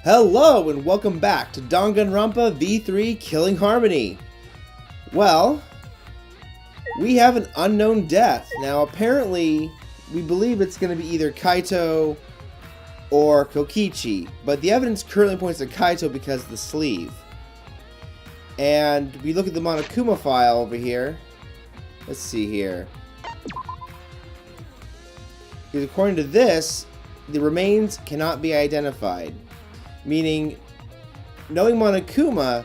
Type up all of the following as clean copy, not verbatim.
Hello and welcome back to Danganronpa V3 Killing Harmony. Well, we have an unknown death. Now apparently, we believe it's going to be either Kaito or Kokichi, but the evidence currently points to Kaito because of the sleeve. And we look at the Monokuma file over here. Let's see here. Because according to this, the remains cannot be identified. Meaning, knowing Monokuma,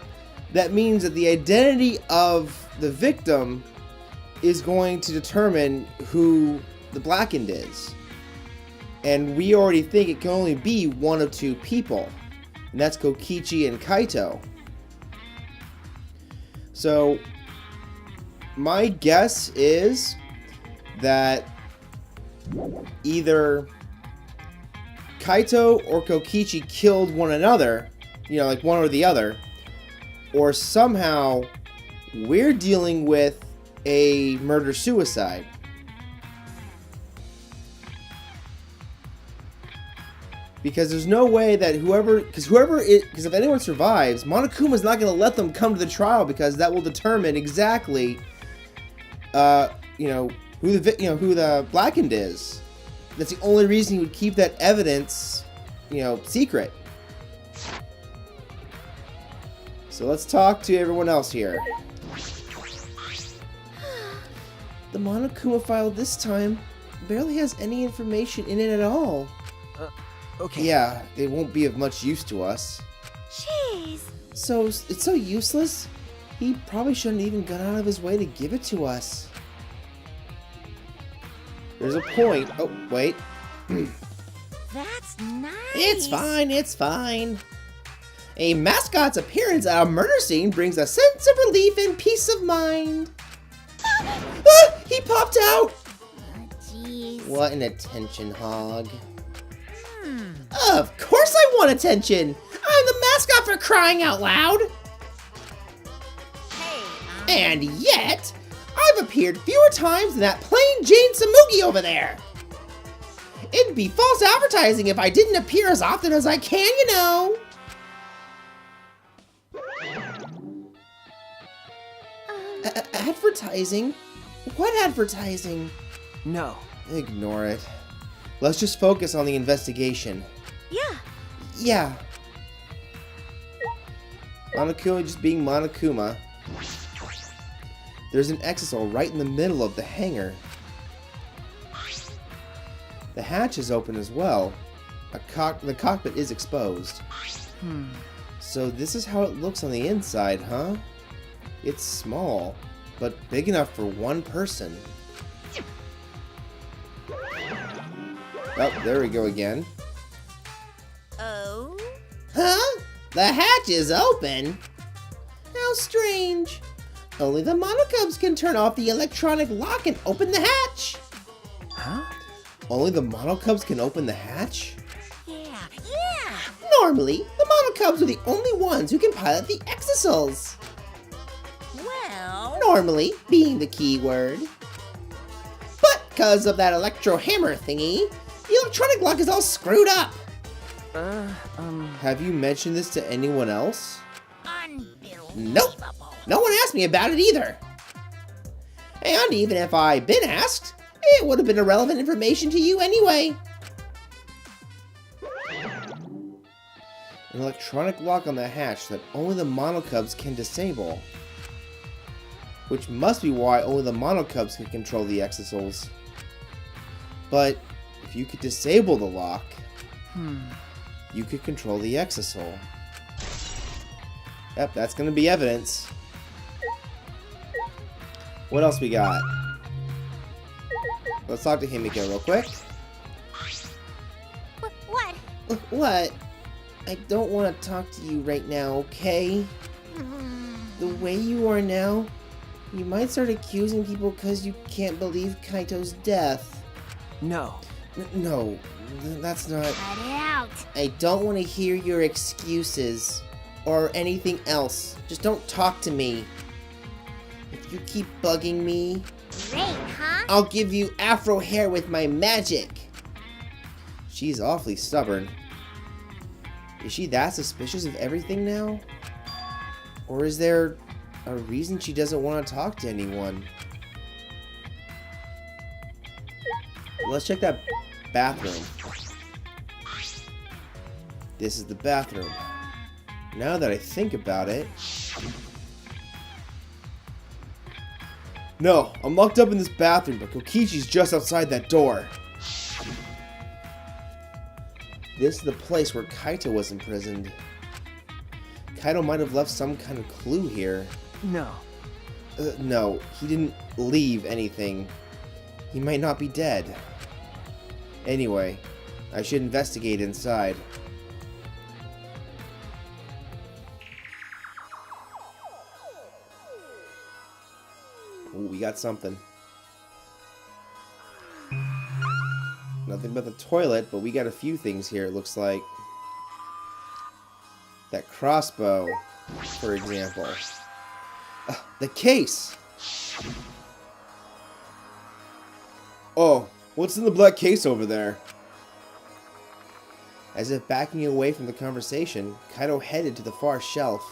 that means that the identity of the victim is going to determine who the Blackened is. And we already think it can only be one of two people. And that's Kokichi and Kaito. So, my guess is that either Kaito or Kokichi killed one another, like one or the other, or somehow we're dealing with a murder-suicide. Because there's no way that because if anyone survives, Monokuma's not going to let them come to the trial because that will determine exactly, who the Blackened is. That's the only reason he would keep that evidence, secret. So let's talk to everyone else here. The Monokuma file this time barely has any information in it at all. Okay. Yeah, it won't be of much use to us. Jeez. So, it's so useless? He probably shouldn't even gone out of his way to give it to us. There's a point. Oh, wait. That's nice. It's fine. A mascot's appearance at a murder scene brings a sense of relief and peace of mind. He popped out! Oh, jeez. What an attention hog. Of course I want attention! I'm the mascot for crying out loud! Hey, And yet, I've appeared fewer times than that plain Jane Samugi over there! It'd be false advertising if I didn't appear as often as I can, Advertising? What advertising? No. Ignore it. Let's just focus on the investigation. Yeah. Monokuma just being Monokuma. There's an exisal right in the middle of the hangar. The hatch is open as well. The cockpit is exposed. So this is how it looks on the inside, huh? It's small, but big enough for one person. Oh, there we go again. Oh? Huh? The hatch is open? How strange. Only the Monokubs can turn off the electronic lock and open the hatch. Huh? Only the Monokubs can open the hatch? Yeah. Normally, the Monokubs are the only ones who can pilot the exisals. Well. Normally, being the key word. But because of that electro hammer thingy, the electronic lock is all screwed up. Have you mentioned this to anyone else? Unbelievable. Nope. No one asked me about it either. And even if I'd been asked, it would have been irrelevant information to you anyway. An electronic lock on the hatch that only the Monokubs can disable. Which must be why only the Monokubs can control the exisals. But if you could disable the lock, you could control the exisal. Yep, that's gonna be evidence. What else we got? Let's talk to Himiko real quick. What? What? I don't want to talk to you right now, okay? The way you are now, you might start accusing people because you can't believe Kaito's death. No. No, that's not... Cut it out. I don't want to hear your excuses or anything else. Just don't talk to me. If you keep bugging me, Great, huh? I'll give you afro hair with my magic. She's awfully stubborn. Is she that suspicious of everything now? Or is there a reason she doesn't want to talk to anyone? Let's check that bathroom. This is the bathroom. Now that I think about it... No, I'm locked up in this bathroom, but Kokichi's just outside that door. This is the place where Kaito was imprisoned. Kaito might have left some kind of clue here. No. No, he didn't leave anything. He might not be dead. Anyway, I should investigate inside. Ooh, we got something. Nothing but the toilet, but we got a few things here, it looks like. That crossbow, for example. The case! Oh, what's in the black case over there? As if backing away from the conversation, Kaito headed to the far shelf.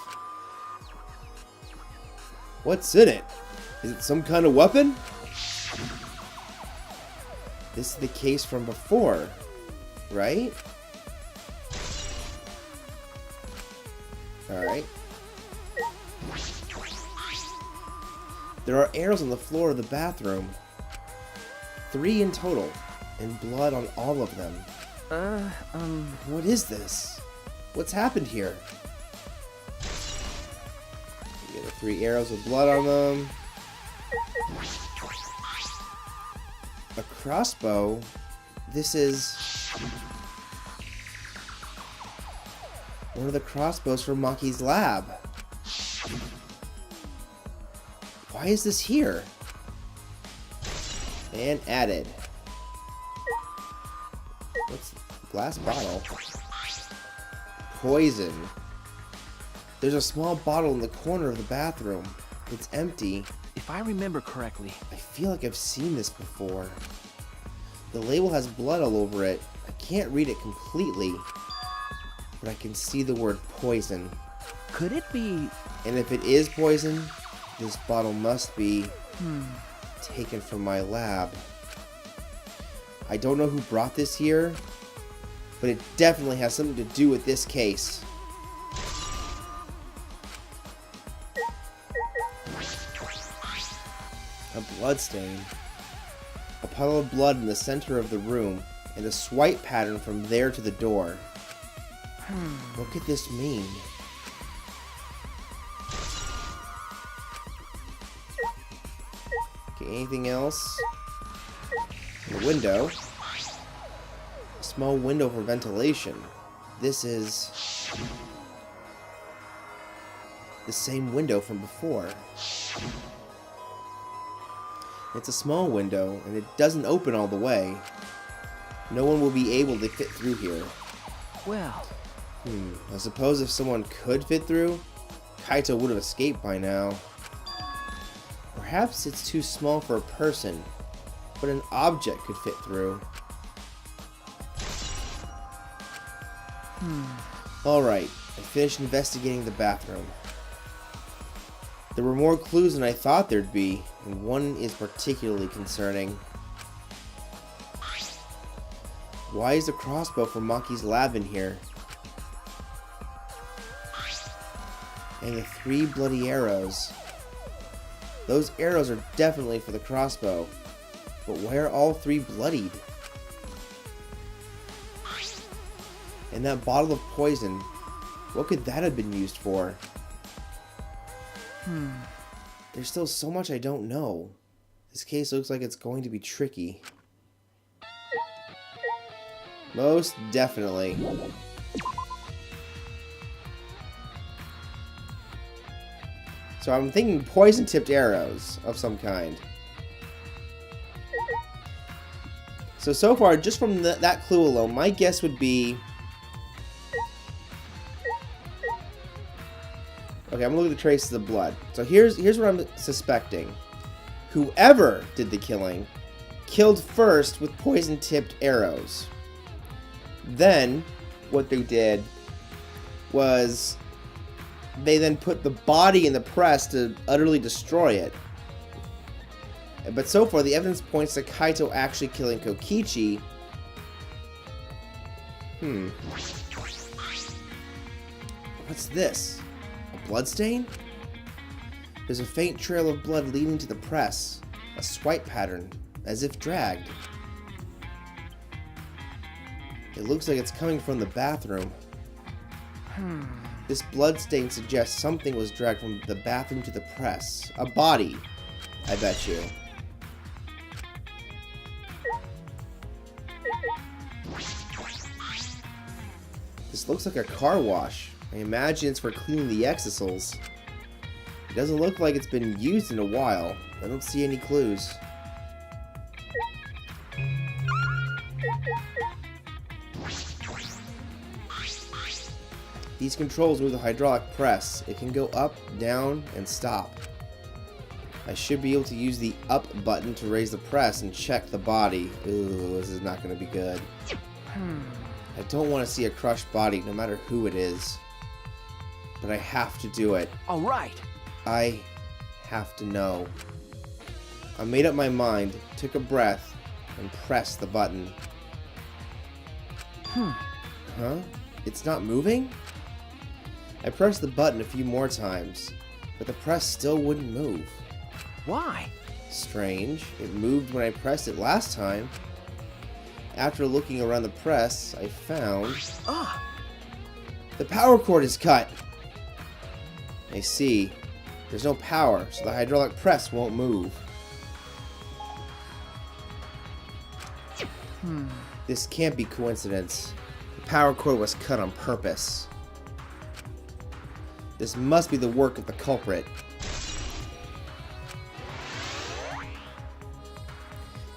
What's in it? Is it some kind of weapon? This is the case from before, right? Alright. There are arrows on the floor of the bathroom. 3 in total, and blood on all of them. What is this? What's happened here? You get 3 arrows with blood on them. A crossbow? This is... one of the crossbows from Maki's lab. Why is this here? And added. What's glass bottle? Poison. There's a small bottle in the corner of the bathroom. It's empty. If I remember correctly, I feel like I've seen this before. The label has blood all over it. I can't read it completely, but I can see the word poison. could it be? And if it is poison, this bottle must be taken from my lab. I don't know who brought this here, but it definitely has something to do with this case. A bloodstain. A puddle of blood in the center of the room, and a swipe pattern from there to the door. What could this mean? Okay, anything else? The window. A small window for ventilation. This is the same window from before. It's a small window, and it doesn't open all the way. No one will be able to fit through here. Well, I suppose if someone could fit through, Kaito would have escaped by now. Perhaps it's too small for a person, but an object could fit through. Alright, I finished investigating the bathroom. There were more clues than I thought there'd be, and one is particularly concerning. Why is the crossbow from Maki's lab in here? And the 3 bloody arrows. Those arrows are definitely for the crossbow, but why are all 3 bloodied? And that bottle of poison, what could that have been used for? There's still so much I don't know. This case looks like it's going to be tricky. Most definitely. So I'm thinking poison-tipped arrows of some kind. So far, just from that clue alone, my guess would be... Okay, I'm gonna look at the traces of blood. So here's what I'm suspecting. Whoever did the killing killed first with poison-tipped arrows. Then, what they did was they then put the body in the press to utterly destroy it. But so far, the evidence points to Kaito actually killing Kokichi. What's this? A bloodstain? There's a faint trail of blood leading to the press. A swipe pattern, as if dragged. It looks like it's coming from the bathroom. This bloodstain suggests something was dragged from the bathroom to the press. A body, I bet you. This looks like a car wash. I imagine it's for cleaning the exisals. It doesn't look like it's been used in a while. I don't see any clues. These controls move the hydraulic press. It can go up, down, and stop. I should be able to use the up button to raise the press and check the body. Ooh, this is not going to be good. I don't want to see a crushed body, no matter who it is. But I have to do it. All right. I have to know. I made up my mind, took a breath, and pressed the button. Huh? It's not moving? I pressed the button a few more times, but the press still wouldn't move. Why? Strange. It moved when I pressed it last time. After looking around the press, I found... the power cord is cut! I see. There's no power, so the hydraulic press won't move. This can't be coincidence. The power cord was cut on purpose. This must be the work of the culprit.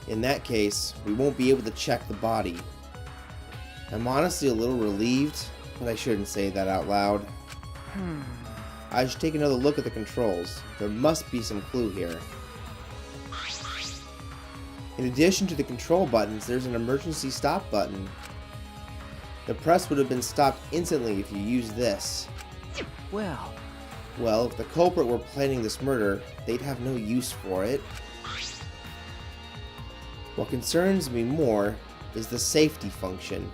In that case, we won't be able to check the body. I'm honestly a little relieved, but I shouldn't say that out loud. I should take another look at the controls. There must be some clue here. In addition to the control buttons, there's an emergency stop button. The press would have been stopped instantly if you used this. Well, if the culprit were planning this murder, they'd have no use for it. What concerns me more is the safety function.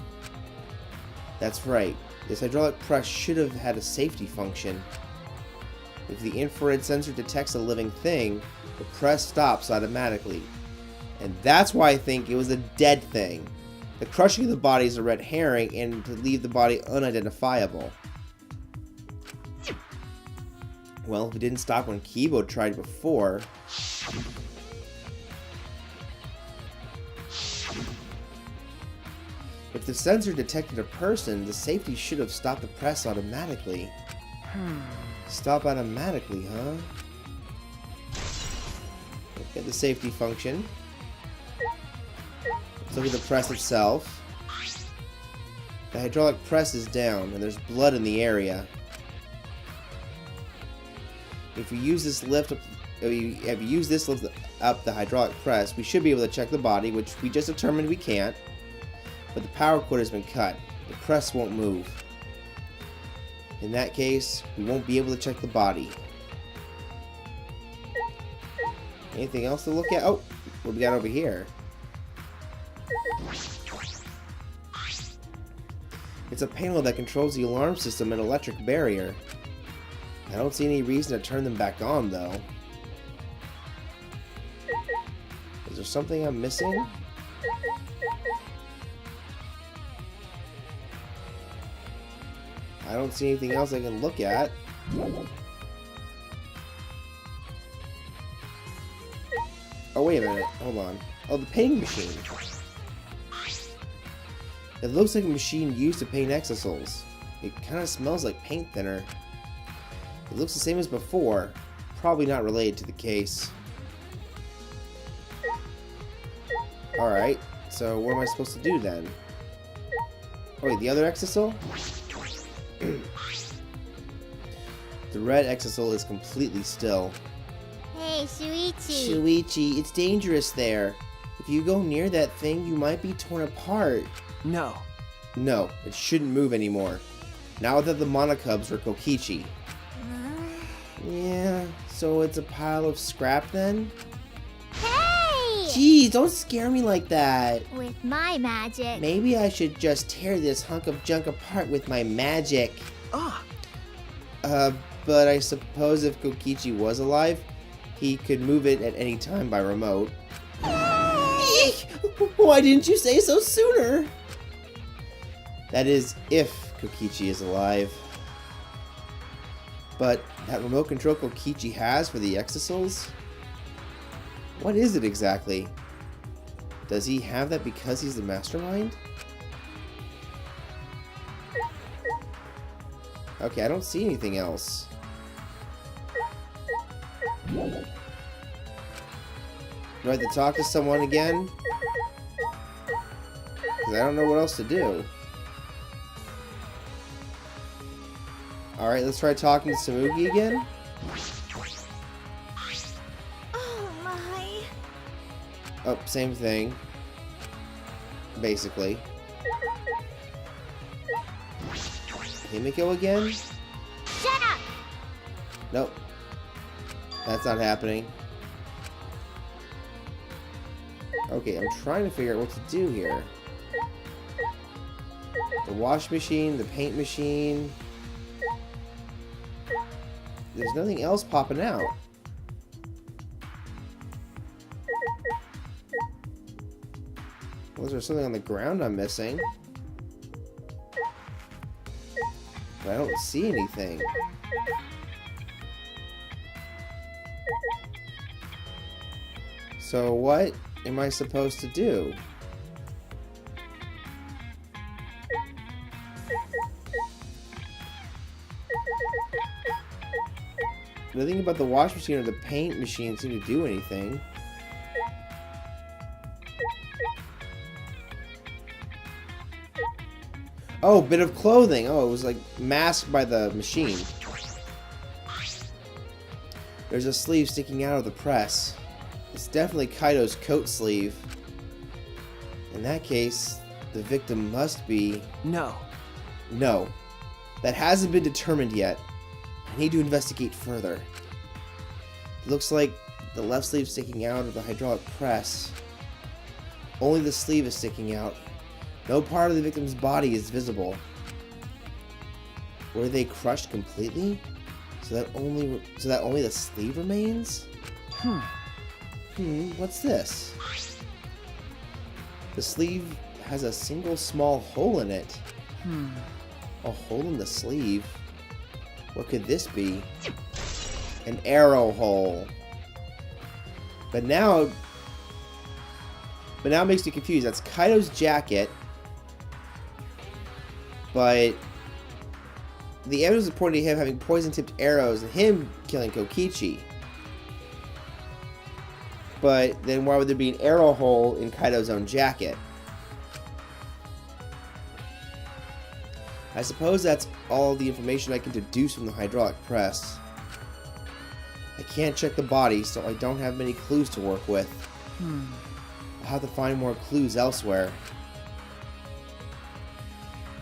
That's right, this hydraulic press should have had a safety function. If the infrared sensor detects a living thing, the press stops automatically. And that's why I think it was a dead thing. The crushing of the body is a red herring and to leave the body unidentifiable. Well, if it didn't stop when Kibo tried before... If the sensor detected a person, the safety should have stopped the press automatically. Stop automatically, huh? Look at the safety function. Let's look at the press itself. The hydraulic press is down, and there's blood in the area. If you use this lift up, up the hydraulic press, we should be able to check the body, which we just determined we can't. But the power cord has been cut. The press won't move. In that case, we won't be able to check the body. Anything else to look at? Oh, what do we got over here? It's a panel that controls the alarm system and electric barrier. I don't see any reason to turn them back on, though. Is there something I'm missing? I don't see anything else I can look at. Oh, wait a minute. Hold on. Oh, the painting machine. It looks like a machine used to paint exisals. It kind of smells like paint thinner. It looks the same as before. Probably not related to the case. Alright, so what am I supposed to do then? Oh wait, the other exisal? The red exisal is completely still. Hey, Shuichi. Shuichi, it's dangerous there. If you go near that thing, you might be torn apart. No. No, it shouldn't move anymore. Now that the Monokubs are Kokichi. Yeah, so it's a pile of scrap then? Hey! Jeez, don't scare me like that. With my magic. Maybe I should just tear this hunk of junk apart with my magic. Ah, But I suppose if Kokichi was alive, he could move it at any time by remote. Eek! Why didn't you say so sooner? That is, if Kokichi is alive. But that remote control Kokichi has for the Exisouls? What is it exactly? Does he have that because he's the mastermind? Okay, I don't see anything else. Do I have to talk to someone again? Because I don't know what else to do. Alright, let's try talking to Samugi again. Oh my. Oh, same thing. Basically. Himiko again? Shut up! Nope. That's not happening. Okay, I'm trying to figure out what to do here. The wash machine, the paint machine. There's nothing else popping out. Was there something on the ground I'm missing? But I don't see anything. So what am I supposed to do? Nothing about the wash machine or the paint machine seem to do anything. Oh, bit of clothing. Oh, it was like masked by the machine. There's a sleeve sticking out of the press. It's definitely Kaido's coat sleeve. In that case, the victim must be... no. No. That hasn't been determined yet. I need to investigate further. It looks like the left sleeve sticking out of the hydraulic press. Only the sleeve is sticking out. No part of the victim's body is visible. Were they crushed completely? So that only the sleeve remains? What's this? The sleeve has a single small hole in it. A hole in the sleeve? What could this be? An arrow hole. But now it makes me confused. That's Kaido's jacket. But the evidence is pointing to him having poison-tipped arrows and him killing Kokichi. But then why would there be an arrow hole in Kaido's own jacket? I suppose that's all the information I can deduce from the hydraulic press. I can't check the body, so I don't have many clues to work with. I'll have to find more clues elsewhere.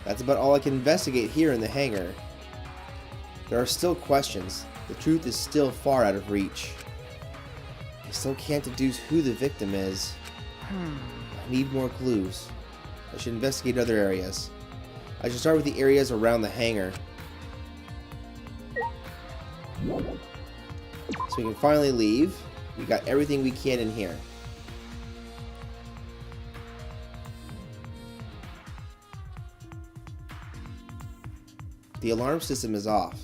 That's about all I can investigate here in the hangar. There are still questions. The truth is still far out of reach. I still can't deduce who the victim is. I need more clues. I should investigate other areas. I should start with the areas around the hangar. So we can finally leave. We got everything we can in here. The alarm system is off.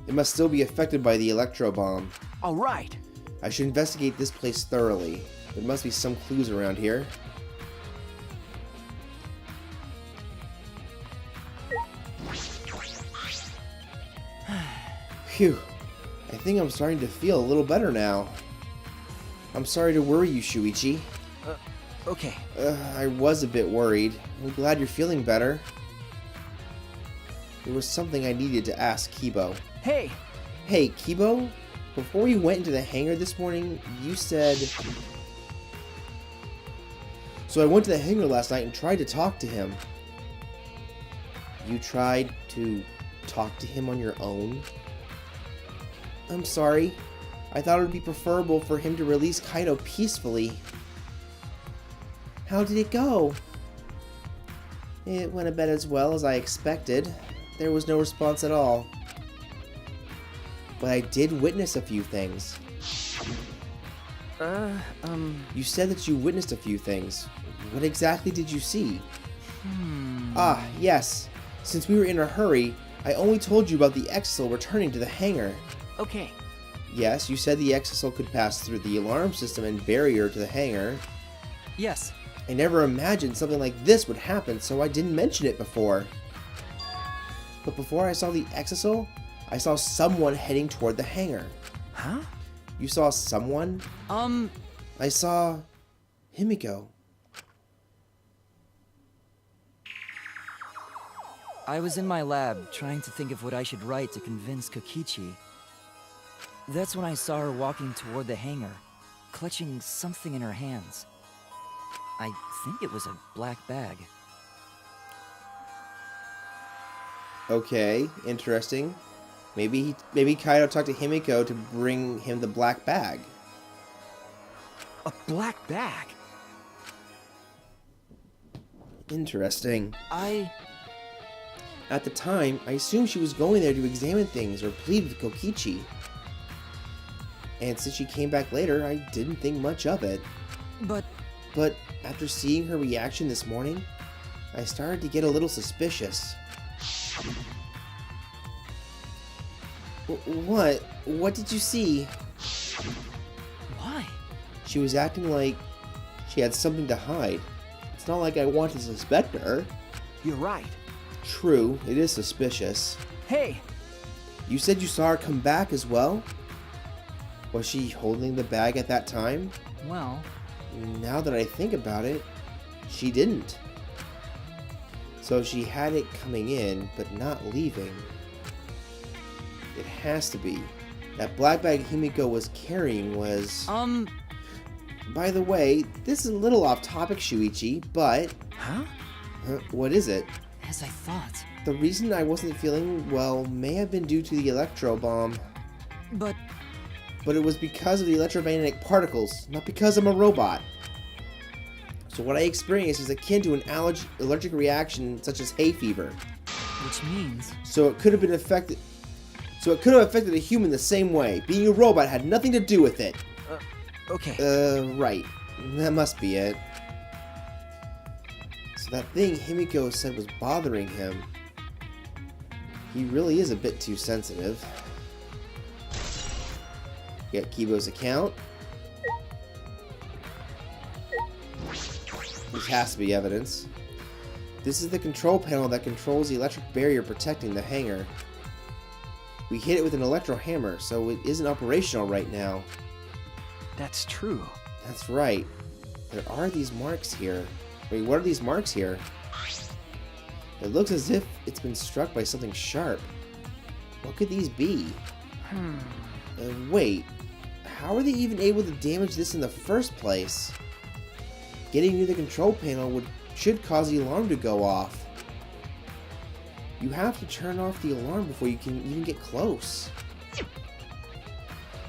It must still be affected by the electro bomb. All right. I should investigate this place thoroughly. There must be some clues around here. Phew. I think I'm starting to feel a little better now. I'm sorry to worry you, Shuichi. Okay. I was a bit worried. I'm glad you're feeling better. There was something I needed to ask Kibo. Hey! Hey, Kibo? Before you went into the hangar this morning, you said... So I went to the hangar last night and tried to talk to him. You tried to talk to him on your own? I'm sorry. I thought it would be preferable for him to release Kaido peacefully. How did it go? It went about as well as I expected. There was no response at all. But I did witness a few things. You said that you witnessed a few things. What exactly did you see? Ah, yes. Since we were in a hurry, I only told you about the exisal returning to the hangar. Okay. Yes, you said the exisal could pass through the alarm system and barrier to the hangar. Yes. I never imagined something like this would happen, so I didn't mention it before. But before I saw the exisal, I saw someone heading toward the hangar. Huh? You saw someone? I saw Himiko. I was in my lab trying to think of what I should write to convince Kokichi. That's when I saw her walking toward the hangar, clutching something in her hands. I think it was a black bag. Okay, interesting. Maybe Kaido talked to Himiko to bring him the black bag. A black bag? Interesting. At the time, I assumed she was going there to examine things or plead with Kokichi. And since she came back later, I didn't think much of it. But after seeing her reaction this morning, I started to get a little suspicious. What? What did you see? Why? She was acting like she had something to hide. It's not like I want to suspect her. You're right. True, it is suspicious. Hey! You said you saw her come back as well? Was she holding the bag at that time? Well, Now that I think about it, she didn't. So she had it coming in, but not leaving. It has to be. That black bag Himiko was carrying was... By the way, this is a little off topic, Shuichi, but... Huh? What is it? as I thought. The reason I wasn't feeling well may have been due to the electro bomb. But But it was because of the electromagnetic particles, not because I'm a robot. So what I experienced is akin to an allergic reaction such as hay fever. which means... So it could have affected a human the same way. Being a robot had nothing to do with it. Okay. Right. That must be it. So that thing Himiko said was bothering him. He really is a bit too sensitive. Get Kibo's account. This has to be evidence. This is the control panel that controls the electric barrier protecting the hangar. We hit it with an electro hammer, so it isn't operational right now. That's true. That's right. There are these marks here. Wait, what are these marks here? It looks as if it's been struck by something sharp. What could these be? Wait, how are they even able to damage this in the first place? Getting near the control panel should cause the alarm to go off. You have to turn off the alarm before you can even get close.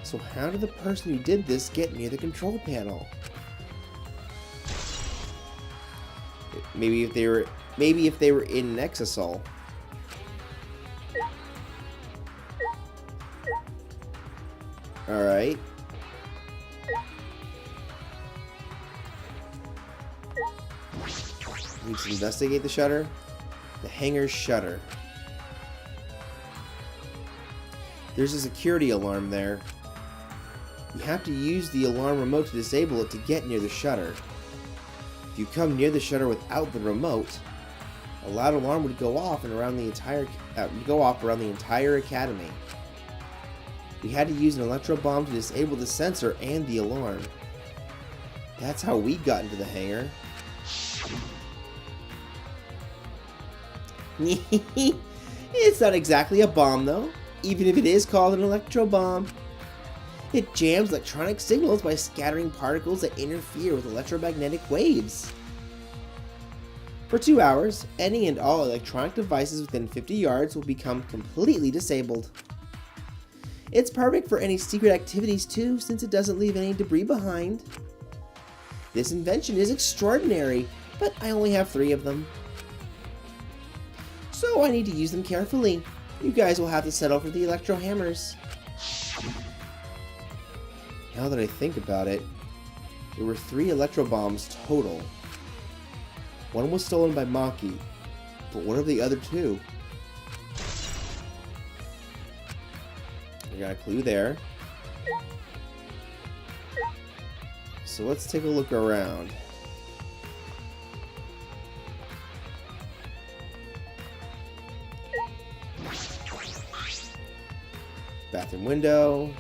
So how did the person who did this get near the control panel? Maybe if they were in an exisal. Alright. Need to investigate the shutter. The hangar's shutter. There's a security alarm there. You have to use the alarm remote to disable it to get near the shutter. If you come near the shutter without the remote, a loud alarm would go off around the entire academy. We had to use an electro bomb to disable the sensor and the alarm. That's how we got into the hangar. It's not exactly a bomb though, even if it is called an electro bomb. It jams electronic signals by scattering particles that interfere with electromagnetic waves. For 2 hours, any and all electronic devices within 50 yards will become completely disabled. It's perfect for any secret activities too, since it doesn't leave any debris behind. This invention is extraordinary, but I only have 3 of them. So I need to use them carefully. You guys will have to settle for the electro hammers. Now that I think about it, there were 3 electro bombs total. One was stolen by Maki, but what of the other 2? We got a clue there. So let's take a look around. Bathroom window.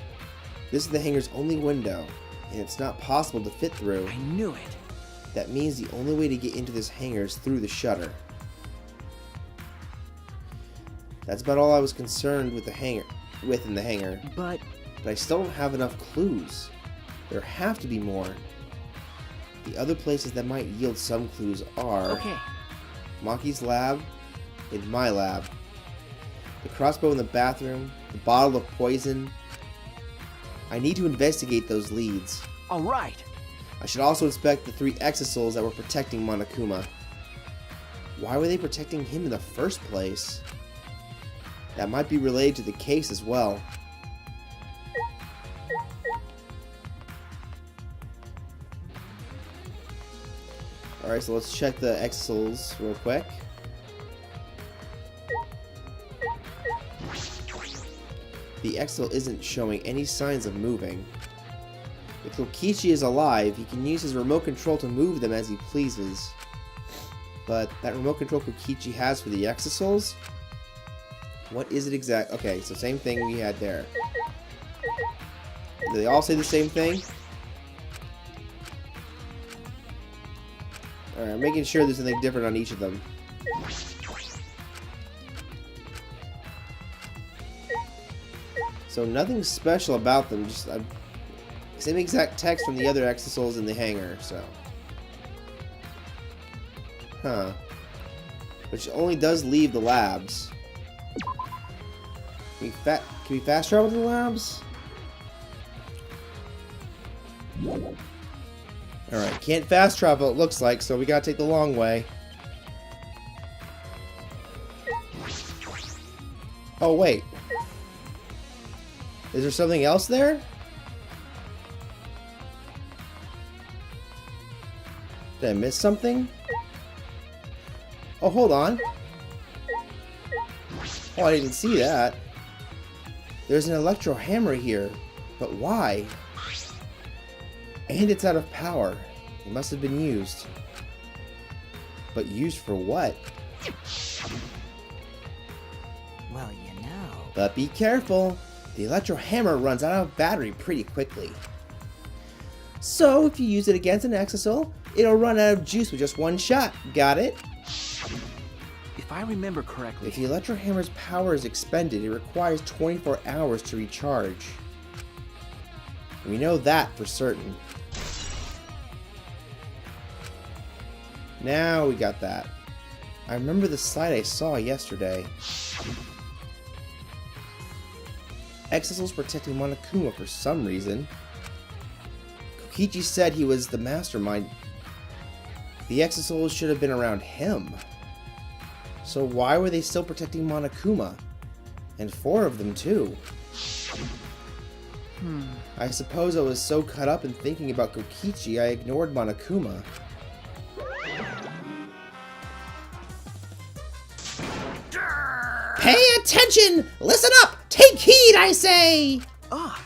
This is the hangar's only window, and it's not possible to fit through. I knew it. That means the only way to get into this hangar is through the shutter. That's about all I was concerned with in the hangar. But I still don't have enough clues. There have to be more. The other places that might yield some clues are okay. Maki's lab and my lab. The crossbow in the bathroom, the bottle of poison. I need to investigate those leads. All right. I should also inspect the 3 exosols that were protecting Monokuma. Why were they protecting him in the first place? That might be related to the case as well. Alright, so let's check the exosols real quick. The exo isn't showing any signs of moving. If Kokichi is alive, he can use his remote control to move them as he pleases. But that remote control Kokichi has for the exosols? What is it exact? Okay, so same thing we had there. Do they all say the same thing? Alright, I'm making sure there's something different on each of them. So nothing special about them, just same exact text from the other exosols in the hangar, so. Huh. Which only does leave the labs. Can we fast travel to the labs? Alright, can't fast travel it looks like, so we gotta take the long way. Oh wait. Is there something else there? Did I miss something? Oh, hold on. Oh, I didn't see that. There's an electro hammer here, but why? And it's out of power. It must have been used. But used for what? Well, you know. But be careful. The electro hammer runs out of battery pretty quickly. So if you use it against an exosol, it'll run out of juice with just one shot. Got it? If I remember correctly... If the electro hammer's power is expended, it requires 24 hours to recharge. We know that for certain. Now we got that. I remember the slide I saw yesterday. Exosols protecting Monokuma for some reason. Kokichi said he was the mastermind. The exosols should have been around him. So why were they still protecting Monokuma? And 4 of them too. I suppose I was so caught up in thinking about Kokichi I ignored Monokuma. Pay attention! Listen up! Take heed, I say! Ah!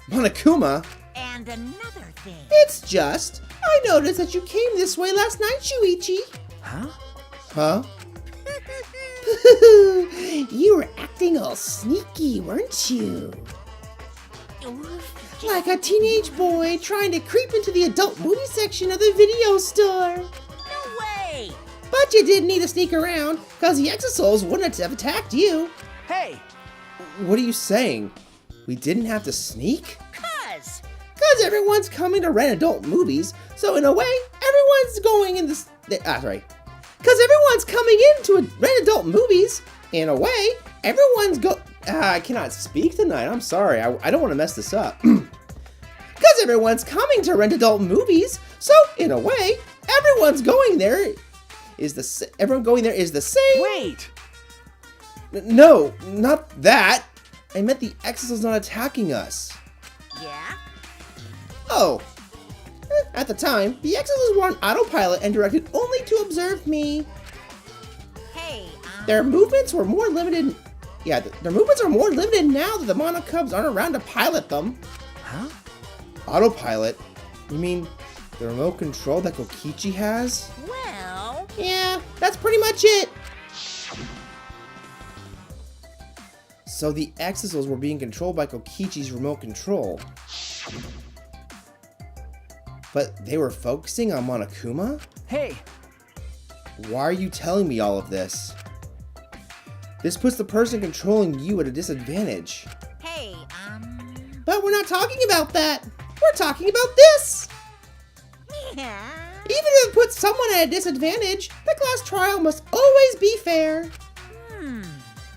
Monokuma? And another thing. It's just, I noticed that you came this way last night, Shuichi. Huh? Huh? You were acting all sneaky, weren't you? Like a teenage boy trying to creep into the adult movie section of the video store. No way! But you didn't need to sneak around, because the exosols wouldn't have attacked you. Hey! What are you saying? We didn't have to sneak? Cuz! Because everyone's coming to rent adult movies, so in a way, everyone's going in this... Because Because everyone's coming into rent adult movies. In a way, everyone's I cannot speak tonight. I'm sorry. I don't want to mess this up. Because everyone's coming to rent adult movies. So, in a way, everyone going there is the same. Wait! No, not that. I meant the Exisle's not attacking us. Yeah? Oh. At the time, the Exisles were on autopilot and directed only to observe me. Hey, Their movements were more limited. Yeah, their movements are more limited now that the Monokubs aren't around to pilot them. Huh? Autopilot? You mean the remote control that Kokichi has? well... Yeah, that's pretty much it. So the Exisles were being controlled by Kokichi's remote control. But they were focusing on Monokuma? Hey! Why are you telling me all of this? This puts the person controlling you at a disadvantage. Hey, But we're not talking about that. We're talking about this. yeah. Even if it puts someone at a disadvantage, the class trial must always be fair.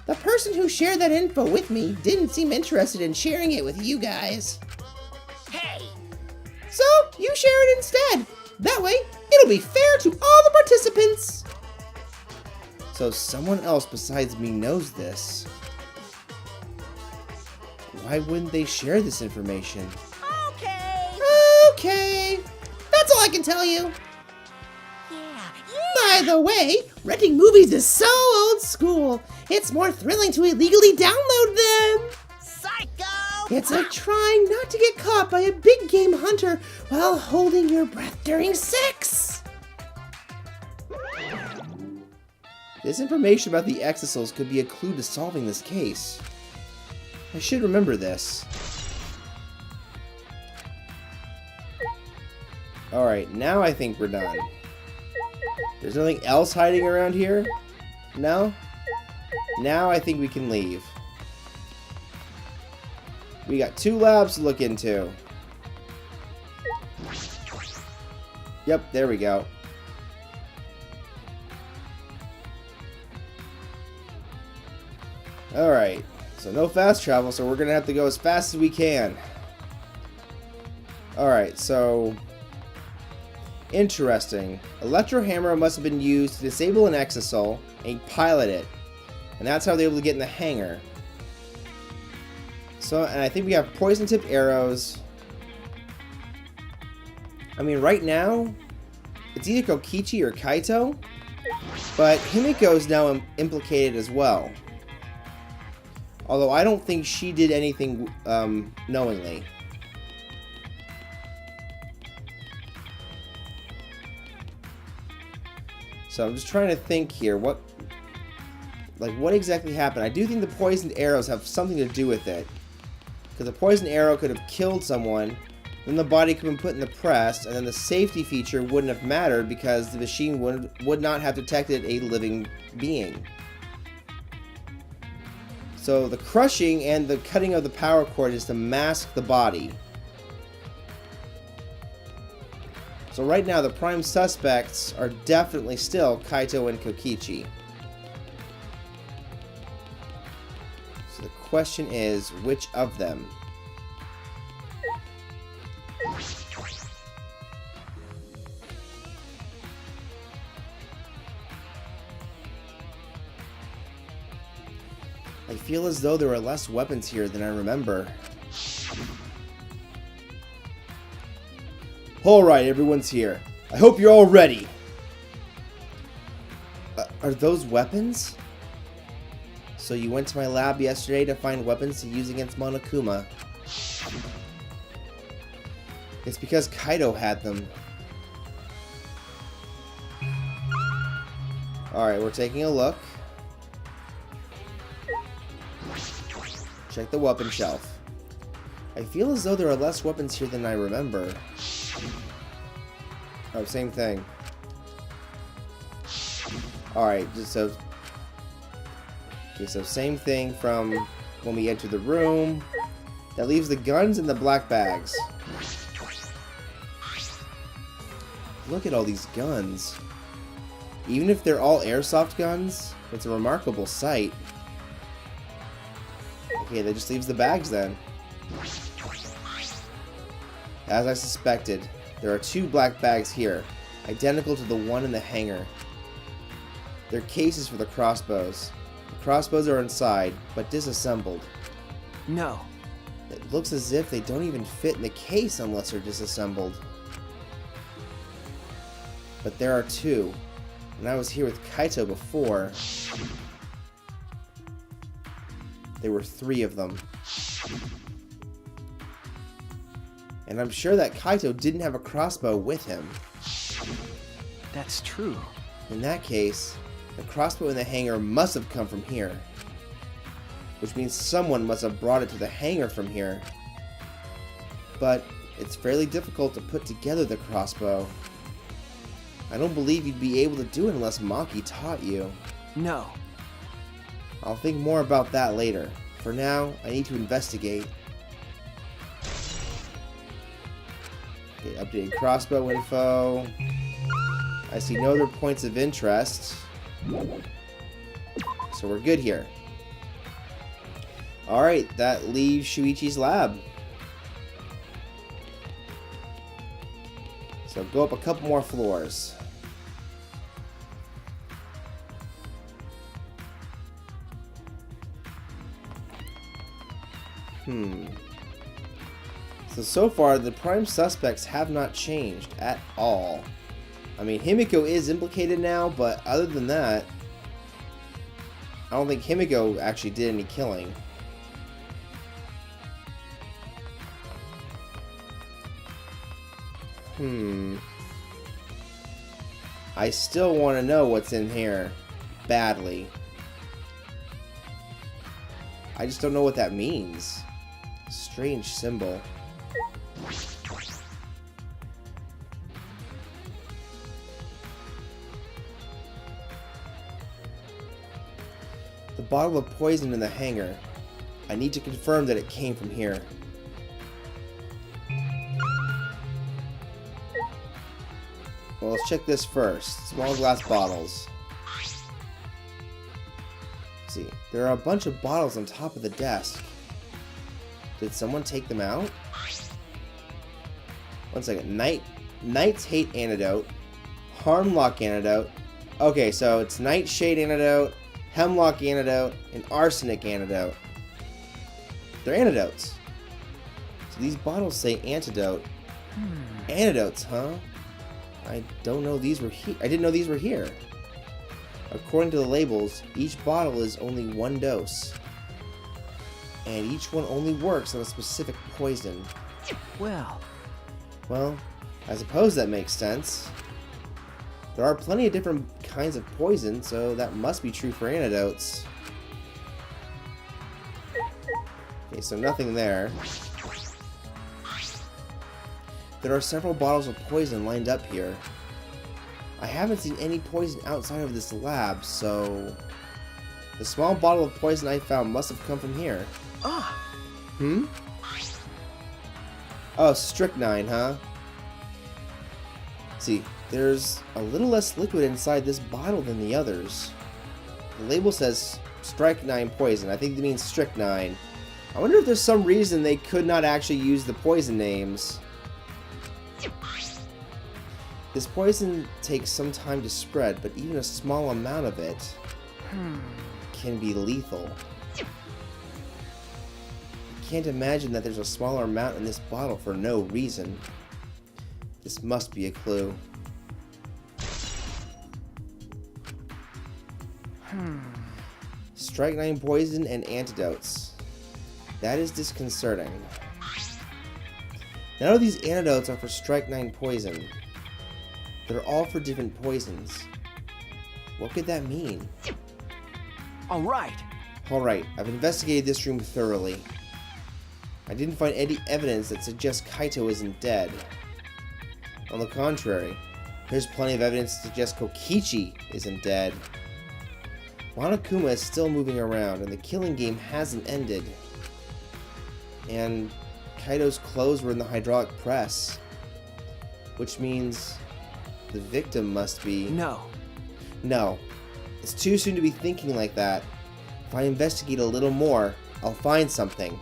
The person who shared that info with me didn't seem interested in sharing it with you guys. Hey! So, you share it instead. That way, it'll be fair to all the participants. So someone else besides me knows this. Why wouldn't they share this information? Okay. Okay. That's all I can tell you. Yeah. By the way, renting movies is so old school. It's more thrilling to illegally download them. Psycho! It's like trying not to get caught by a big game hunter while holding your breath during sex. This information about the Exisles could be a clue to solving this case. I should remember this. Alright, now I think we're done. There's nothing else hiding around here? No? Now I think we can leave. We got 2 labs to look into. Yep, there we go. Alright, so no fast travel, so we're gonna have to go as fast as we can. Alright, so... Interesting. Electro Hammer must have been used to disable an Exisal and pilot it. And that's how they were able to get in the hangar. So, and I think we have poison-tipped arrows. I mean, right now, it's either Kokichi or Kaito. But Himiko is now implicated as well. Although I don't think she did anything knowingly. So I'm just trying to think here, what exactly happened? I do think the poisoned arrows have something to do with it. Because the poisoned arrow could have killed someone, then the body could have been put in the press, and then the safety feature wouldn't have mattered because the machine would not have detected a living being. So the crushing and the cutting of the power cord is to mask the body. So right now the prime suspects are definitely still Kaito and Kokichi. So the question is, which of them? I feel as though there are less weapons here than I remember. Alright, everyone's here. I hope you're all ready. Are those weapons? So you went to my lab yesterday to find weapons to use against Monokuma. It's because Kaito had them. Alright, we're taking a look. Check the weapon shelf. I feel as though there are less weapons here than I remember. Oh, same thing. Alright, so same thing from when we enter the room. That leaves the guns in the black bags. Look at all these guns. Even if they're all airsoft guns, it's a remarkable sight. Okay, that just leaves the bags then. As I suspected, there are 2 black bags here, identical to the one in the hangar. They're cases for the crossbows. The crossbows are inside, but disassembled. No. It looks as if they don't even fit in the case unless they're disassembled. But there are 2. When I was here with Kaito before, there were 3 of them. And I'm sure that Kaito didn't have a crossbow with him. That's true. In that case, the crossbow in the hangar must have come from here. Which means someone must have brought it to the hangar from here. But it's fairly difficult to put together the crossbow. I don't believe you'd be able to do it unless Maki taught you. No. I'll think more about that later. For now, I need to investigate. Okay, updating crossbow info. I see no other points of interest. So we're good here. Alright, that leaves Shuichi's lab. So go up a couple more floors. So far, the prime suspects have not changed at all. I mean, Himiko is implicated now, but other than that, I don't think Himiko actually did any killing. I still want to know what's in here badly. I just don't know what that means. Strange symbol. The bottle of poison in the hangar. I need to confirm that it came from here. Well, let's check this first. Small glass bottles. Let's see, there are a bunch of bottles on top of the desk. Did someone take them out? One second. Knight's Hate Antidote. Harmlock Antidote. Okay, so it's Nightshade Antidote, Hemlock Antidote, and Arsenic Antidote. They're antidotes. So these bottles say antidote. Antidotes, huh? I don't know these were here. I didn't know these were here. According to the labels, each bottle is only 1 dose. And each one only works on a specific poison. Well, I suppose that makes sense. There are plenty of different kinds of poison, so that must be true for antidotes. Okay, so nothing there. There are several bottles of poison lined up here. I haven't seen any poison outside of this lab, so the small bottle of poison I found must have come from here. Oh, strychnine, huh? See, there's a little less liquid inside this bottle than the others. The label says strychnine poison. I think it means strychnine. I wonder if there's some reason they could not actually use the poison names. This poison takes some time to spread, but even a small amount of it can be lethal. I can't imagine that there's a smaller amount in this bottle for no reason. This must be a clue. Strychnine poison and antidotes. That is disconcerting. None of these antidotes are for strychnine poison. They're all for different poisons. What could that mean? alright. Alright, I've investigated this room thoroughly. I didn't find any evidence that suggests Kaito isn't dead. On the contrary, there's plenty of evidence to suggest Kokichi isn't dead. Monokuma is still moving around, and the killing game hasn't ended. And Kaito's clothes were in the hydraulic press. Which means the victim must be... No. No. It's too soon to be thinking like that. If I investigate a little more, I'll find something.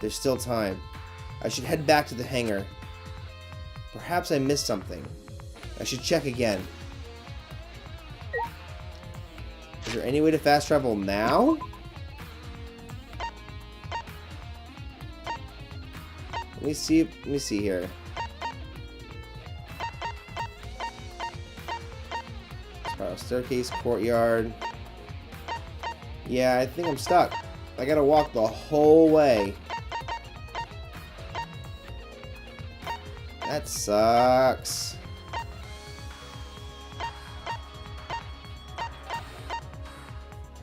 There's still time. I should head back to the hangar. Perhaps I missed something. I should check again. Is there any way to fast travel now? Let me see here. Spiral staircase, courtyard. Yeah, I think I'm stuck. I gotta walk the whole way. That sucks.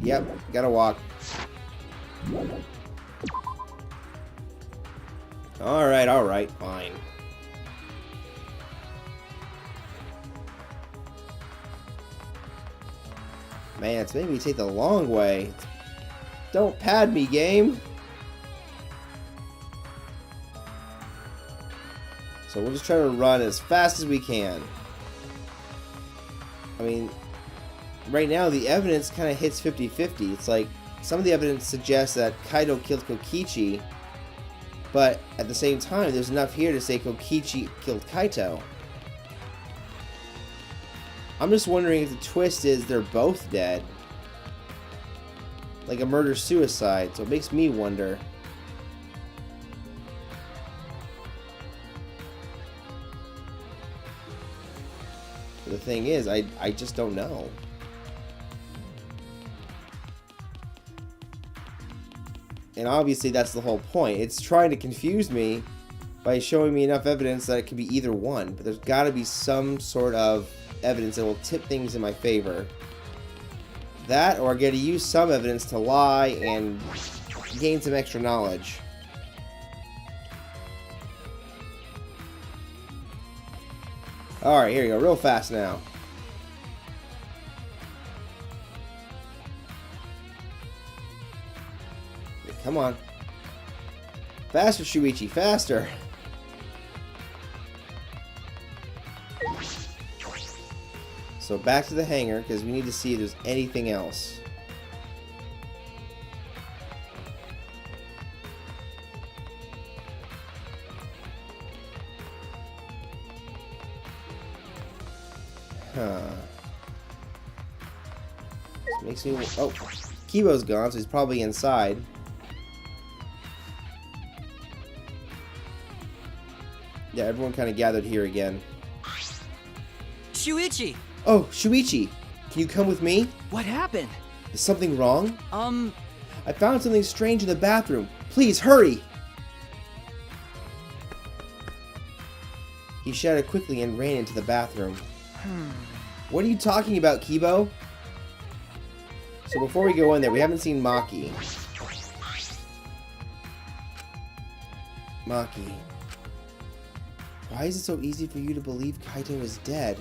Yep, gotta walk. Alright, fine. Man, it's making me take the long way. Don't pad me, game. So we'll just try to run as fast as we can. I mean, right now the evidence kind of hits 50-50. It's like some of the evidence suggests that Kaito killed Kokichi, but at the same time there's enough here to say Kokichi killed Kaito. I'm just wondering if the twist is they're both dead. Like a murder-suicide, so it makes me wonder. But the thing is, I just don't know. And obviously that's the whole point. It's trying to confuse me by showing me enough evidence that it could be either one. But there's got to be some sort of evidence that will tip things in my favor. That, or I got to use some evidence to lie and gain some extra knowledge. Alright, here we go. Real fast now. Come on. Faster, Shuichi, faster. So back to the hangar, because we need to see if there's anything else. Huh. This makes me... Oh, Kibo's gone, so he's probably inside. Yeah, everyone kind of gathered here again. Shuichi! Oh, Shuichi! Can you come with me? What happened? Is something wrong? I I found something strange in the bathroom. Please, hurry! He shouted quickly and ran into the bathroom. What are you talking about, Kibo? So before we go in there, we haven't seen Maki. Maki. Why is it so easy for you to believe Kaito is dead?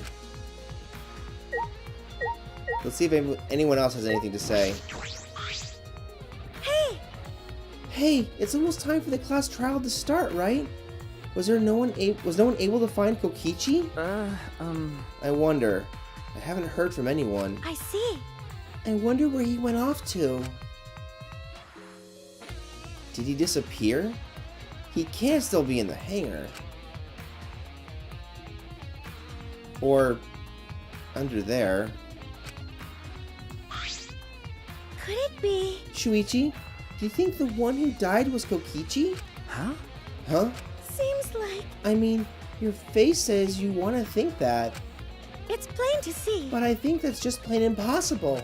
Let's see if anyone else has anything to say. Hey! Hey, it's almost time for the class trial to start, right? Was no one able to find Kokichi? I wonder. I haven't heard from anyone. I see. I wonder where he went off to. Did he disappear? He can't still be in the hangar. Or under there. Could it be? Shuichi, do you think the one who died was Kokichi? Huh? Huh? Seems like I mean, your face says you want to think that, it's plain to see. but I think that's just plain impossible.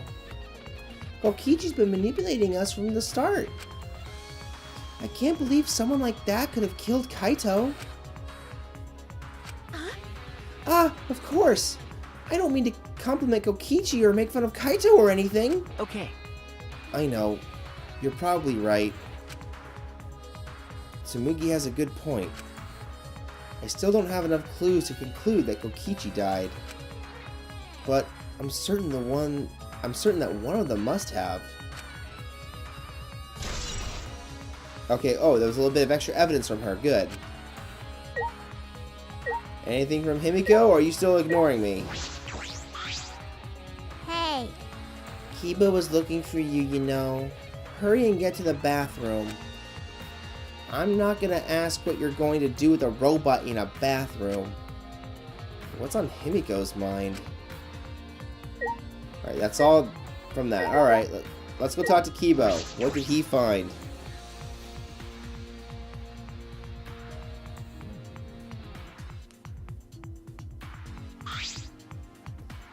Kokichi's been manipulating us from the start. I can't believe someone like that could have killed Kaito. Ah, of course. I don't mean to compliment Kokichi or make fun of Kaito or anything. Okay. I know. You're probably right. Tsumugi has a good point. I still don't have enough clues to conclude that Kokichi died. But I'm certain that one of them must have. Okay, oh, there was a little bit of extra evidence from her. Good. Anything from Himiko, or are you still ignoring me? Kiba was looking for you, you know. Hurry and get to the bathroom. I'm not gonna ask what you're going to do with a robot in a bathroom. What's on Himiko's mind? Alright, that's all from that. Alright, let's go talk to Kibo. What did he find?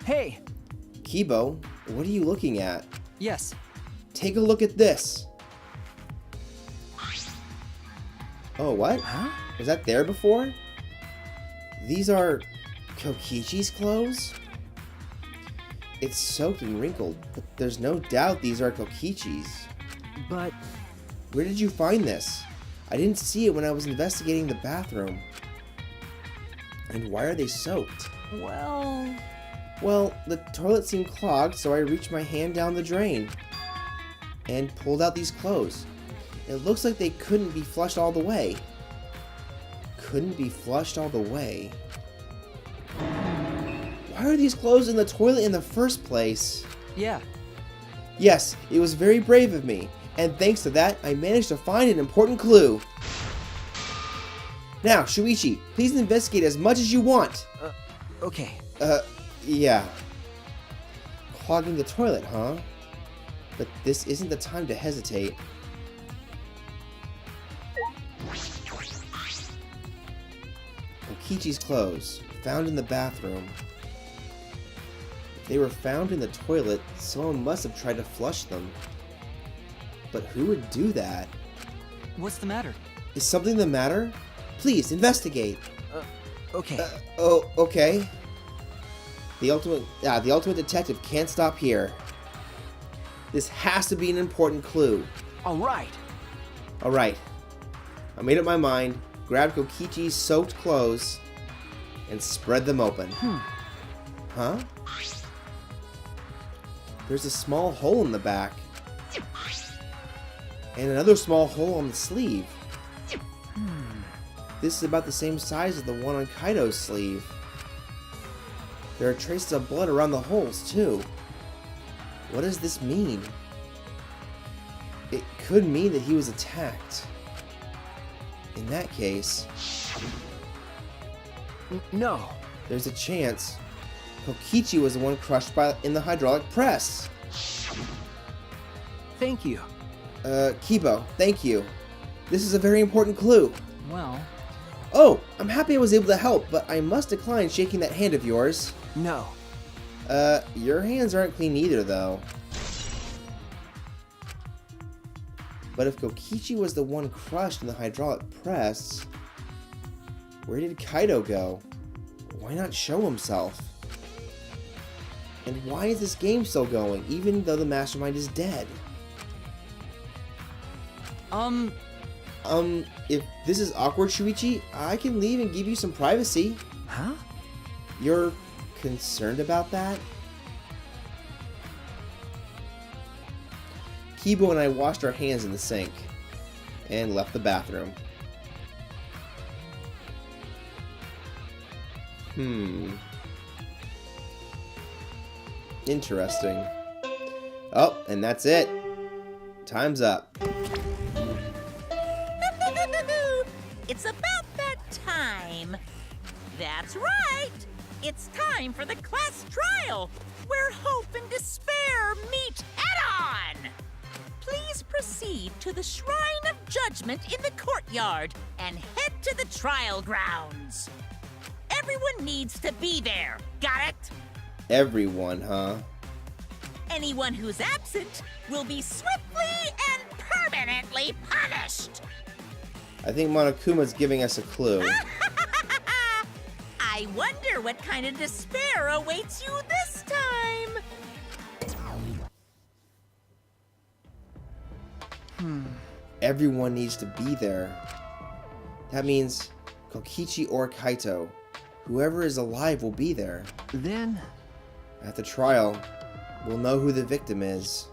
Hey! Kibo, what are you looking at? Yes. Take a look at this. Oh, what? Huh? Was that there before? These are Kokichi's clothes? It's soaked and wrinkled, but there's no doubt these are Kokichi's. But... Where did you find this? I didn't see it when I was investigating the bathroom. And why are they soaked? Well, the toilet seemed clogged, so I reached my hand down the drain and pulled out these clothes. It looks like they couldn't be flushed all the way. Couldn't be flushed all the way? Why are these clothes in the toilet in the first place? Yeah. Yes, it was very brave of me, and thanks to that, I managed to find an important clue. Now, Shuichi, please investigate as much as you want. Okay. Yeah. Clogging the toilet, huh? But this isn't the time to hesitate. Kokichi's clothes, found in the bathroom. If they were found in the toilet, someone must have tried to flush them. But who would do that? What's the matter? Is something the matter? Please, investigate. Okay. Oh, okay. The ultimate detective can't stop here. This has to be an important clue. Alright. Alright. I made up my mind, grabbed Kokichi's soaked clothes, and spread them open. Huh? There's a small hole in the back. And another small hole on the sleeve. This is about the same size as the one on Kaido's sleeve. There are traces of blood around the holes, too. What does this mean? It could mean that he was attacked. In that case... No. There's a chance Kokichi was the one crushed in the hydraulic press. Thank you. Kibo, thank you. This is a very important clue. Well... Oh, I'm happy I was able to help, but I must decline shaking that hand of yours. No. Your hands aren't clean either, though. But if Kokichi was the one crushed in the hydraulic press, where did Kaido go? Why not show himself? And why is this game still going, even though the mastermind is dead? If this is awkward, Shuichi, I can leave and give you some privacy. Huh? You're concerned about that? Kibo and I washed our hands in the sink and left the bathroom. Interesting. Oh, and that's it. Time's up. It's about that time. That's right. It's time for the class trial, where hope and despair meet head-on. Please proceed to the Shrine of Judgment in the courtyard and head to the trial grounds. Everyone needs to be there. Got it? Everyone, huh? Anyone who's absent will be swiftly and permanently punished. I think Monokuma's giving us a clue. I wonder what kind of despair awaits you this time. Everyone needs to be there. That means Kokichi or Kaito. Whoever is alive will be there. Then... At the trial, we'll know who the victim is.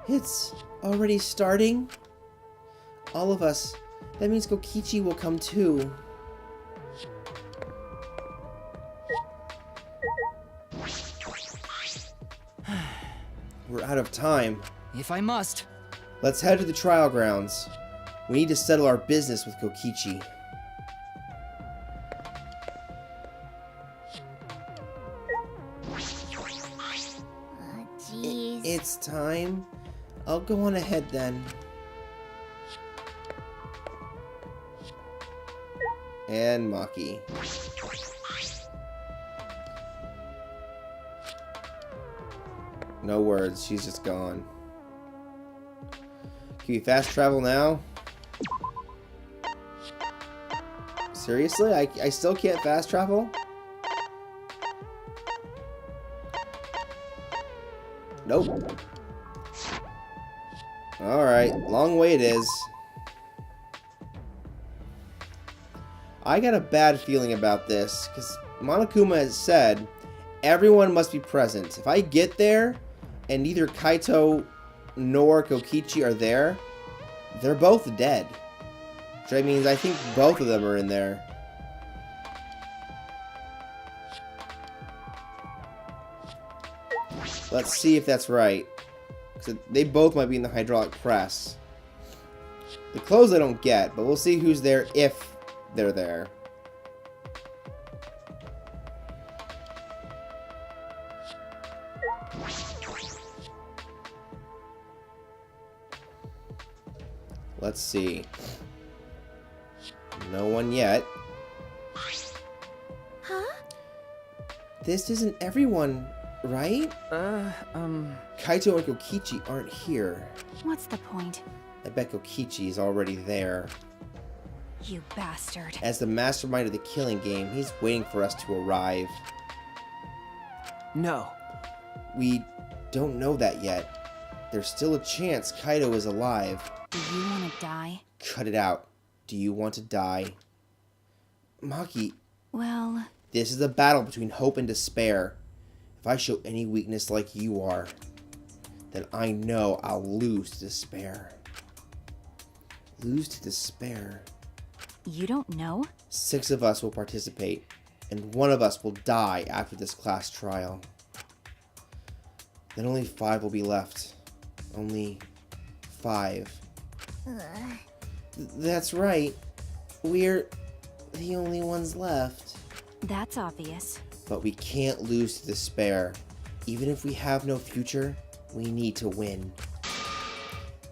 It's already starting? All of us. That means Kokichi will come too. We're out of time. If I must. Let's head to the trial grounds. We need to settle our business with Kokichi. Jeez. It's time. I'll go on ahead then. And Maki. No words, she's just gone. Can you fast travel now? Seriously? I still can't fast travel? Nope. Alright, long way it is. I got a bad feeling about this, because Monokuma has said everyone must be present. If I get there, and neither Kaito nor Kokichi are there, they're both dead. Which means I think both of them are in there. Let's see if that's right. So they both might be in the hydraulic press. The clothes I don't get, but we'll see who's there if they're there. Let's see. No one yet. Huh? This isn't everyone, right? Kaito and Kokichi aren't here. What's the point? I bet Kokichi is already there. You bastard. As the mastermind of the killing game, he's waiting for us to arrive. No. We don't know that yet. There's still a chance Kaito is alive. Do you want to die? Cut it out. Do you want to die? Maki, Well... this is a battle between hope and despair. If I show any weakness like you are, then I know I'll lose to despair. Lose to despair. You don't know? 6 of us will participate, and 1 of us will die after this class trial. Then only 5 will be left. Only 5. That's right. We're the only ones left. That's obvious. But we can't lose to despair. Even if we have no future, we need to win.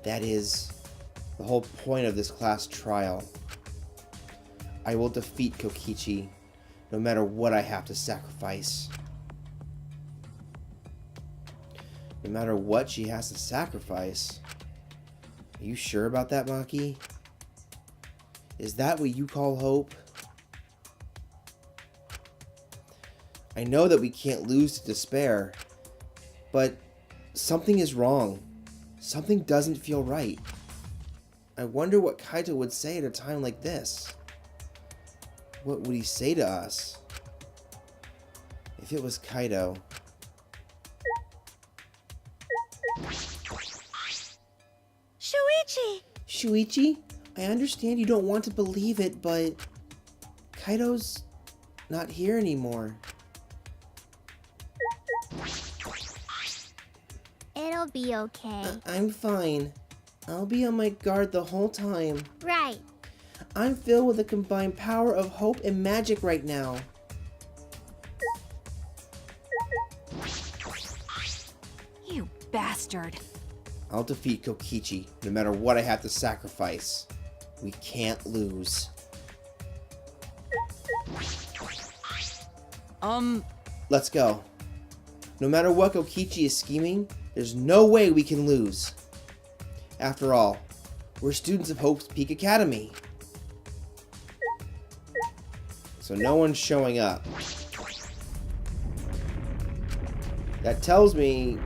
That is the whole point of this class trial. I will defeat Kokichi, no matter what I have to sacrifice. No matter what she has to sacrifice. Are you sure about that, Maki? Is that what you call hope? I know that we can't lose to despair, but something is wrong. Something doesn't feel right. I wonder what Kaito would say at a time like this. What would he say to us? If it was Kaito... Shuichi! Shuichi, I understand you don't want to believe it, but Kaito's not here anymore. It'll be okay. I'm fine. I'll be on my guard the whole time. Right. I'm filled with the combined power of hope and magic right now. You bastard. I'll defeat Kokichi, no matter what I have to sacrifice. We can't lose. Let's go. No matter what Kokichi is scheming, there's no way we can lose. After all, we're students of Hope's Peak Academy. So no one's showing up. That tells me...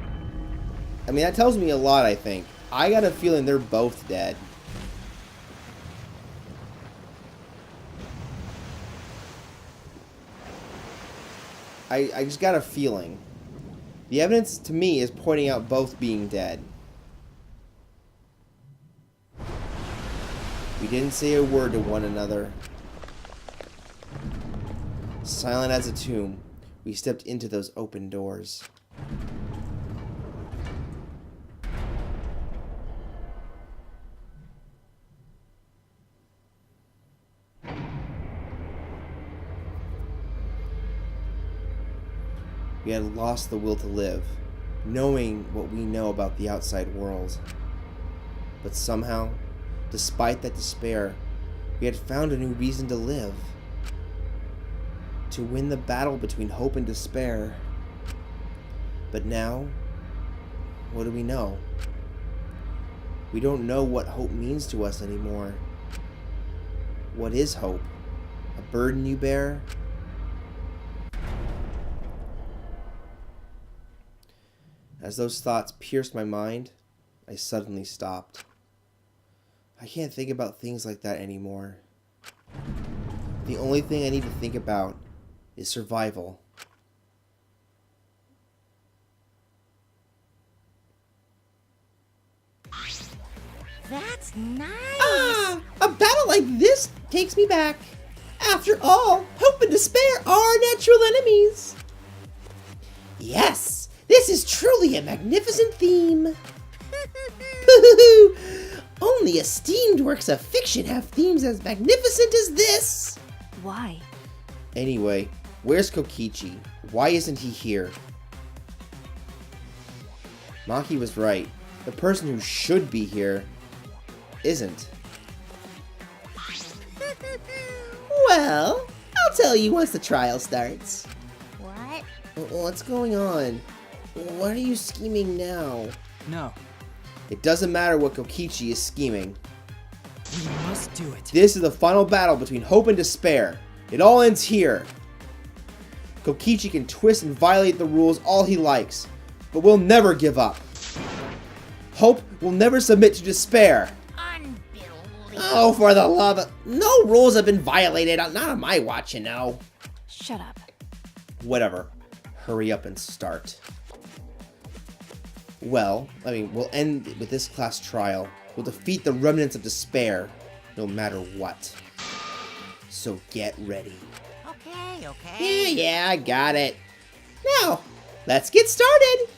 that tells me a lot, I think. I got a feeling they're both dead. I just got a feeling. The evidence to me is pointing out both being dead. We didn't say a word to one another. Silent as a tomb, we stepped into those open doors. We had lost the will to live, knowing what we know about the outside world. But somehow, despite that despair, we had found a new reason to live. To win the battle between hope and despair. But now, what do we know? We don't know what hope means to us anymore. What is hope? A burden you bear? As those thoughts pierced my mind, I suddenly stopped. I can't think about things like that anymore. The only thing I need to think about is survival. That's nice. A battle like this takes me back. After all, hope and despair are natural enemies. Yes, this is truly a magnificent theme. Only esteemed works of fiction have themes as magnificent as this. Why? Anyway, where's Kokichi? Why isn't he here? Maki was right. The person who should be here isn't. Well, I'll tell you once the trial starts. What? What's going on? What are you scheming now? No, It doesn't matter what Kokichi is scheming. we must do it. This is the final battle between hope and despair. It all ends here. Kokichi can twist and violate the rules all he likes, but we'll never give up. Hope will never submit to despair. Unbelievable. Oh, for the love of... No rules have been violated. Not on my watch, you know. Shut up. Whatever. Hurry up and start. Well, we'll end with this class trial. We'll defeat the remnants of despair, no matter what. So get ready. Okay. Yeah, I got it. Now, let's get started.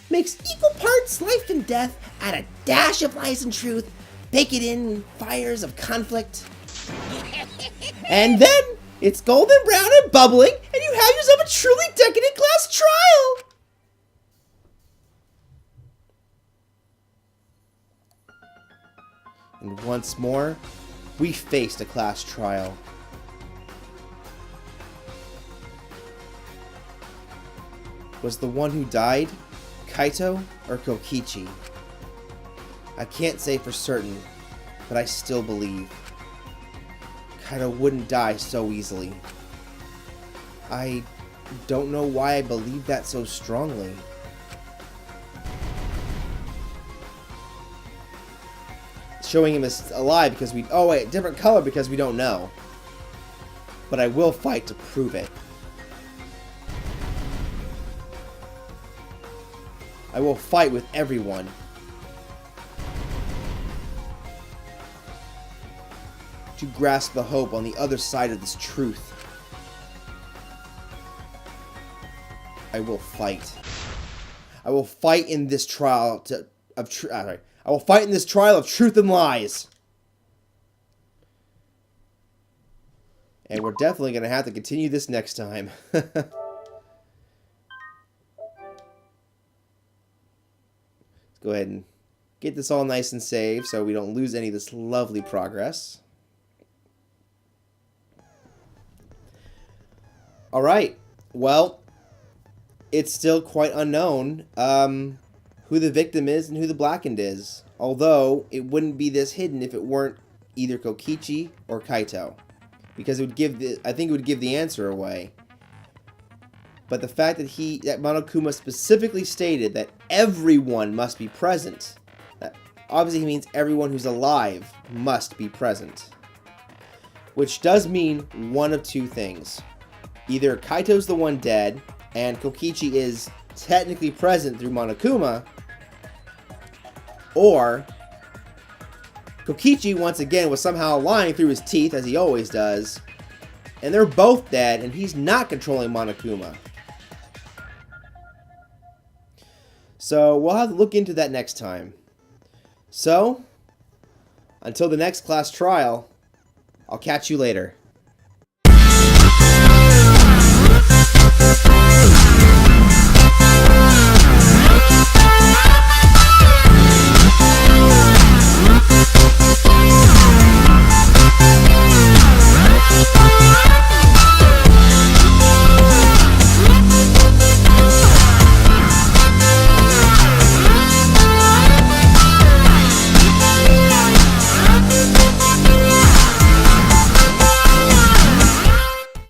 Mix equal parts life and death, add a dash of lies and truth, bake it in fires of conflict. And then, it's golden brown and bubbling, and you have yourself a truly decadent class trial. And once more, we faced a class trial. Was the one who died Kaito or Kokichi? I can't say for certain, but I still believe. Kaito wouldn't die so easily. I don't know why I believe that so strongly. Showing him as alive because we... Oh wait, different color because we don't know. But I will fight to prove it. I will fight with everyone. To grasp the hope on the other side of this truth. I will fight. I will fight in this trial I will fight in this trial of truth and lies. And we're definitely going to have to continue this next time. Let's go ahead and get this all nice and safe so we don't lose any of this lovely progress. Alright, well, it's still quite unknown who the victim is and who the blackened is. Although, it wouldn't be this hidden if it weren't either Kokichi or Kaito. Because it would give I think it would give the answer away. But the fact that that Monokuma specifically stated that everyone must be present, that obviously means everyone who's alive must be present. Which does mean one of two things. Either Kaito's the one dead, and Kokichi is technically present through Monokuma, or Kokichi, once again, was somehow lying through his teeth, as he always does, and they're both dead, and he's not controlling Monokuma. So, we'll have to look into that next time. So, until the next class trial, I'll catch you later.